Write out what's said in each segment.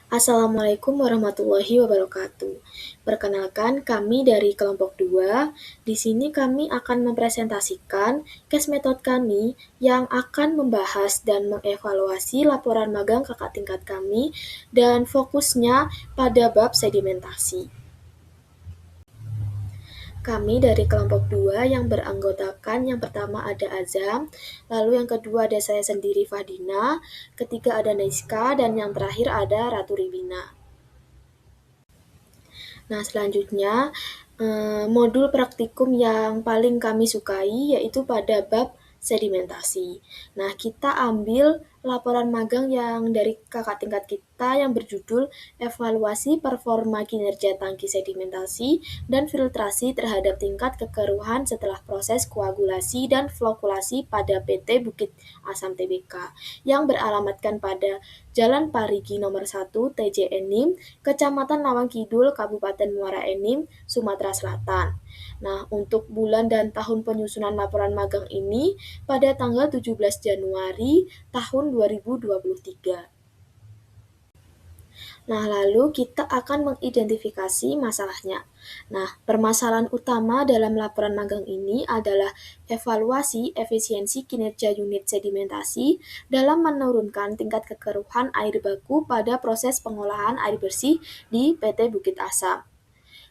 Assalamualaikum warahmatullahi wabarakatuh. Perkenalkan, kami dari kelompok 2. Di sini kami akan mempresentasikan case method kami yang akan membahas dan mengevaluasi laporan magang kakak tingkat kami dan fokusnya pada bab sedimentasi. Kami dari kelompok 2 yang beranggotakan yang pertama ada Azam, lalu yang kedua ada saya sendiri Fadina, ketiga ada Naiska, dan yang terakhir ada Ratu Ribina. Nah, selanjutnya modul praktikum yang paling kami sukai yaitu pada bab sedimentasi. Nah, kita ambil laporan magang yang dari kakak tingkat kita yang berjudul Evaluasi Performa Kinerja Tangki Sedimentasi dan Filtrasi Terhadap Tingkat Kekeruhan Setelah Proses Koagulasi dan Flokulasi pada PT Bukit Asam Tbk yang beralamatkan pada Jalan Parigi nomor 1 TJ Enim, Kecamatan Lawang Kidul, Kabupaten Muara Enim, Sumatera Selatan. Nah, untuk bulan dan tahun penyusunan laporan magang ini pada tanggal 17 Januari tahun 2023. Nah, lalu kita akan mengidentifikasi masalahnya. Nah, permasalahan utama dalam laporan magang ini adalah evaluasi efisiensi kinerja unit sedimentasi dalam menurunkan tingkat kekeruhan air baku pada proses pengolahan air bersih di PT Bukit Asam.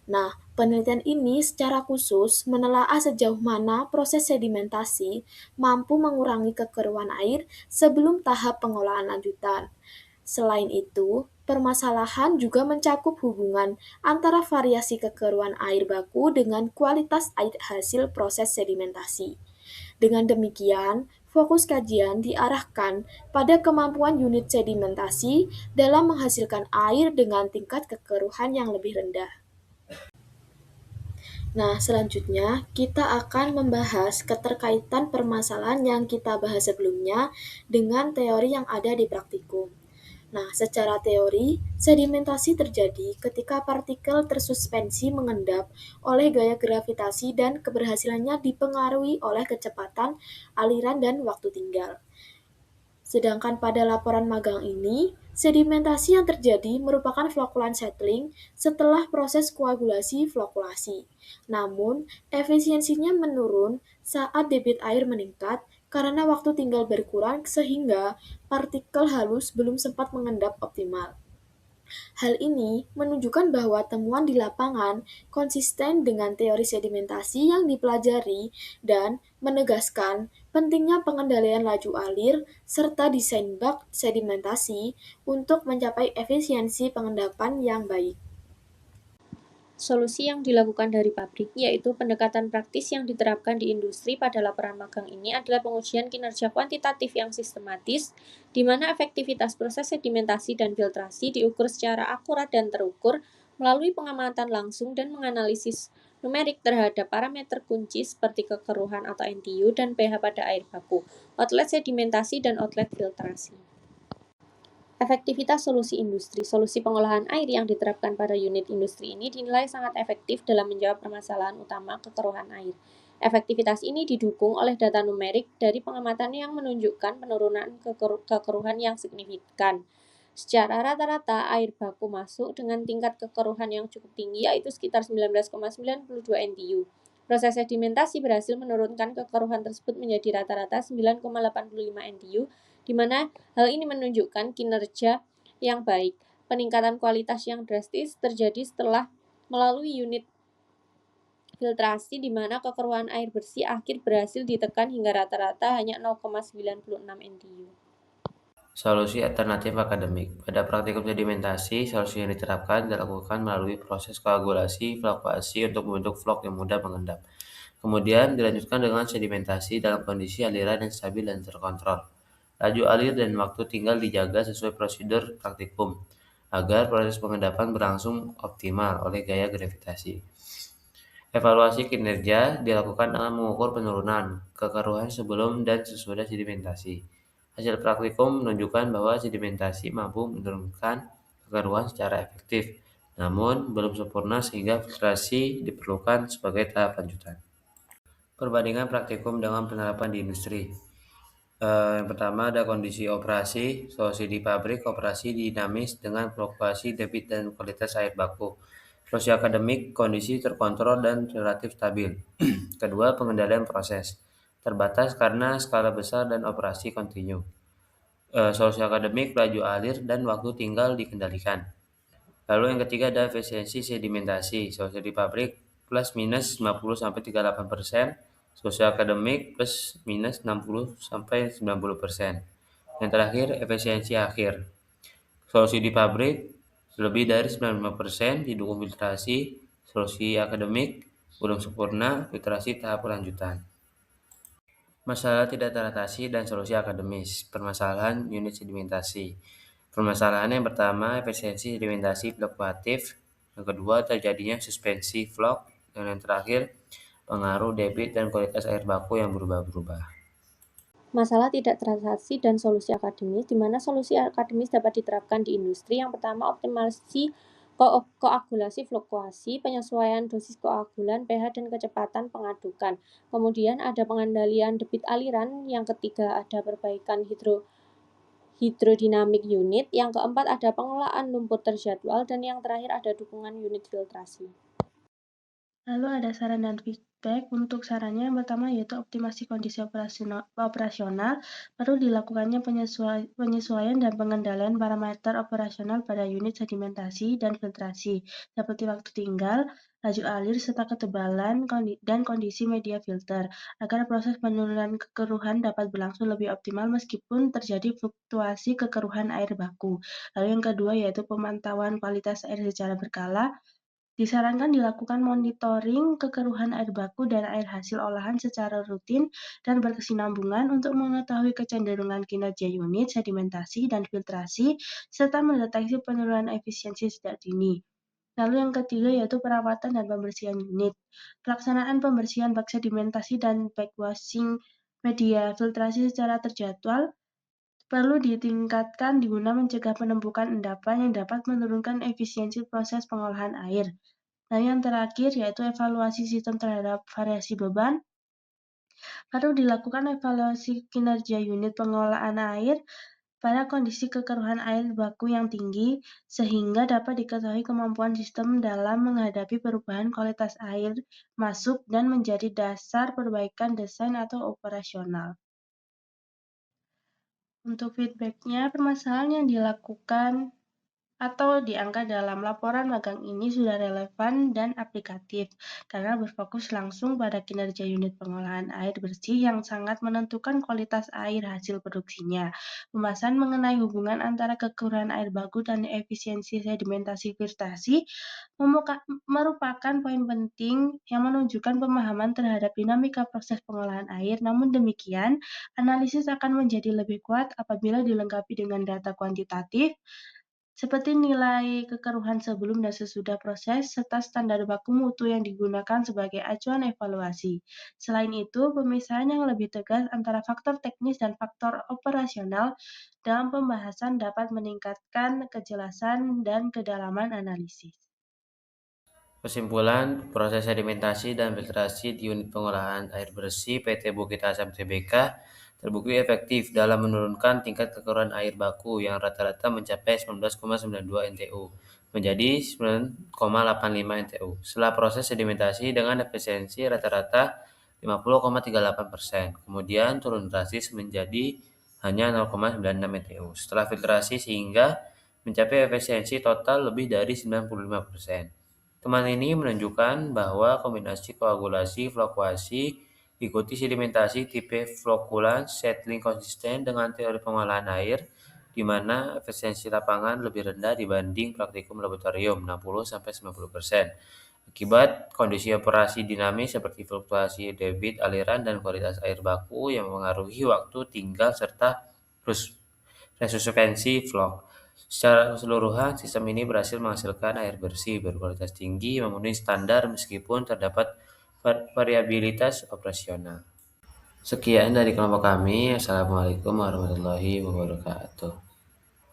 Nah, penelitian ini secara khusus menelaah sejauh mana proses sedimentasi mampu mengurangi kekeruhan air sebelum tahap pengolahan lanjutan. Selain itu, permasalahan juga mencakup hubungan antara variasi kekeruhan air baku dengan kualitas air hasil proses sedimentasi. Dengan demikian, fokus kajian diarahkan pada kemampuan unit sedimentasi dalam menghasilkan air dengan tingkat kekeruhan yang lebih rendah. Nah, selanjutnya kita akan membahas keterkaitan permasalahan yang kita bahas sebelumnya dengan teori yang ada di praktikum. Nah, secara teori, sedimentasi terjadi ketika partikel tersuspensi mengendap oleh gaya gravitasi dan keberhasilannya dipengaruhi oleh kecepatan, aliran, dan waktu tinggal. Sedangkan pada laporan magang ini, sedimentasi yang terjadi merupakan flokulan settling setelah proses koagulasi flokulasi. Namun, efisiensinya menurun saat debit air meningkat karena waktu tinggal berkurang sehingga partikel halus belum sempat mengendap optimal. Hal ini menunjukkan bahwa temuan di lapangan konsisten dengan teori sedimentasi yang dipelajari dan menegaskan pentingnya pengendalian laju alir serta desain bak sedimentasi untuk mencapai efisiensi pengendapan yang baik. Solusi yang dilakukan dari pabrik, yaitu pendekatan praktis yang diterapkan di industri pada laporan magang ini adalah pengujian kinerja kuantitatif yang sistematis, di mana efektivitas proses sedimentasi dan filtrasi diukur secara akurat dan terukur melalui pengamatan langsung dan menganalisis numerik terhadap parameter kunci seperti kekeruhan atau NTU dan pH pada air baku, outlet sedimentasi, dan outlet filtrasi. Efektivitas solusi industri. Solusi pengolahan air yang diterapkan pada unit industri ini dinilai sangat efektif dalam menjawab permasalahan utama kekeruhan air. Efektivitas ini didukung oleh data numerik dari pengamatan yang menunjukkan penurunan kekeruhan yang signifikan. Secara rata-rata, air baku masuk dengan tingkat kekeruhan yang cukup tinggi, yaitu sekitar 19,92 NTU. Proses sedimentasi berhasil menurunkan kekeruhan tersebut menjadi rata-rata 9,85 NTU, di mana hal ini menunjukkan kinerja yang baik. Peningkatan kualitas yang drastis terjadi setelah melalui unit filtrasi, di mana kekeruhan air bersih akhir berhasil ditekan hingga rata-rata hanya 0,96 NTU. Solusi alternatif akademik. Pada praktikum sedimentasi, solusi yang diterapkan dilakukan melalui proses koagulasi flokulasi untuk membentuk flok yang mudah mengendap. Kemudian dilanjutkan dengan sedimentasi dalam kondisi aliran yang stabil dan terkontrol. Laju alir dan waktu tinggal dijaga sesuai prosedur praktikum agar proses pengendapan berlangsung optimal oleh gaya gravitasi. Evaluasi kinerja dilakukan dengan mengukur penurunan kekeruhan sebelum dan sesudah sedimentasi. Hasil praktikum menunjukkan bahwa sedimentasi mampu menurunkan kekeruhan secara efektif, namun belum sempurna sehingga filtrasi diperlukan sebagai tahap lanjutan. Perbandingan praktikum dengan penerapan di industri. Yang pertama ada kondisi operasi, solusi di pabrik, operasi dinamis dengan fluktuasi debit dan kualitas air baku. Solusi akademik, kondisi terkontrol dan relatif stabil. Kedua, pengendalian proses. Terbatas karena skala besar dan operasi kontinu. Solusi akademik, laju alir dan waktu tinggal dikendalikan. Lalu yang ketiga ada efisiensi sedimentasi. Solusi di pabrik plus minus 50-38%. Solusi akademik plus minus 60-90%. Yang terakhir efisiensi akhir. Solusi di pabrik lebih dari 95% didukung filtrasi. Solusi akademik belum sempurna, filtrasi tahap lanjutan. Masalah tidak teratasi dan solusi akademis. Permasalahan unit sedimentasi. Permasalahan yang pertama, efisiensi sedimentasi fluktuatif. Yang kedua, terjadinya suspensi flok. Dan yang terakhir, pengaruh debit dan kualitas air baku yang berubah-ubah. Masalah tidak teratasi dan solusi akademis, di mana solusi akademis dapat diterapkan di industri. Yang pertama, optimasi koagulasi fluktuasi, penyesuaian dosis koagulan, pH, dan kecepatan pengadukan. Kemudian ada pengendalian debit aliran. Yang ketiga ada perbaikan hidrodinamik unit. Yang keempat ada pengelolaan lumpur terjadwal. Dan yang terakhir ada dukungan unit filtrasi. Lalu ada saran dan feedback. Untuk sarannya yang pertama yaitu optimasi kondisi operasional. Perlu dilakukannya penyesuaian dan pengendalian parameter operasional pada unit sedimentasi dan filtrasi, seperti waktu tinggal, laju alir, serta ketebalan dan kondisi media filter, agar proses penurunan kekeruhan dapat berlangsung lebih optimal meskipun terjadi fluktuasi kekeruhan air baku. Lalu yang kedua yaitu pemantauan kualitas air secara berkala. Disarankan dilakukan monitoring kekeruhan air baku dan air hasil olahan secara rutin dan berkesinambungan untuk mengetahui kecenderungan kinerja unit, sedimentasi, dan filtrasi, serta mendeteksi penurunan efisiensi sejak dini. Lalu yang ketiga yaitu perawatan dan pembersihan unit. Pelaksanaan pembersihan bak sedimentasi dan backwashing media filtrasi secara terjadwal perlu ditingkatkan guna mencegah penumpukan endapan yang dapat menurunkan efisiensi proses pengolahan air. Nah, yang terakhir yaitu evaluasi sistem terhadap variasi beban. Perlu dilakukan evaluasi kinerja unit pengelolaan air pada kondisi kekeruhan air baku yang tinggi, sehingga dapat diketahui kemampuan sistem dalam menghadapi perubahan kualitas air masuk dan menjadi dasar perbaikan desain atau operasional. Untuk feedbacknya, permasalahan yang dilakukan atau diangkat dalam laporan magang ini sudah relevan dan aplikatif karena berfokus langsung pada kinerja unit pengolahan air bersih yang sangat menentukan kualitas air hasil produksinya. Pembahasan mengenai hubungan antara kekurangan air baku dan efisiensi sedimentasi filtrasi merupakan poin penting yang menunjukkan pemahaman terhadap dinamika proses pengolahan air. Namun demikian, analisis akan menjadi lebih kuat apabila dilengkapi dengan data kuantitatif seperti nilai kekeruhan sebelum dan sesudah proses, serta standar baku mutu yang digunakan sebagai acuan evaluasi. Selain itu, pemisahan yang lebih tegas antara faktor teknis dan faktor operasional dalam pembahasan dapat meningkatkan kejelasan dan kedalaman analisis. Kesimpulan, proses sedimentasi dan filtrasi di unit pengolahan air bersih PT Bukit Asam Tbk terbukti efektif dalam menurunkan tingkat kekeruhan air baku yang rata-rata mencapai 19,92 NTU menjadi 9,85 NTU setelah proses sedimentasi dengan efisiensi rata-rata 50,38%. Kemudian turun drastis menjadi hanya 0,96 NTU setelah filtrasi sehingga mencapai efisiensi total lebih dari 95%. Temuan ini menunjukkan bahwa kombinasi koagulasi fluktuasi ikuti sedimentasi tipe flokulan settling konsisten dengan teori pengolahan air, di mana efisiensi lapangan lebih rendah dibanding praktikum laboratorium 60-90%. Akibat kondisi operasi dinamis seperti fluktuasi debit, aliran, dan kualitas air baku yang mempengaruhi waktu tinggal serta resuspensi flok. Secara keseluruhan, sistem ini berhasil menghasilkan air bersih berkualitas tinggi memenuhi standar meskipun terdapat variabilitas operasional. Sekian dari kelompok kami. Assalamualaikum warahmatullahi wabarakatuh.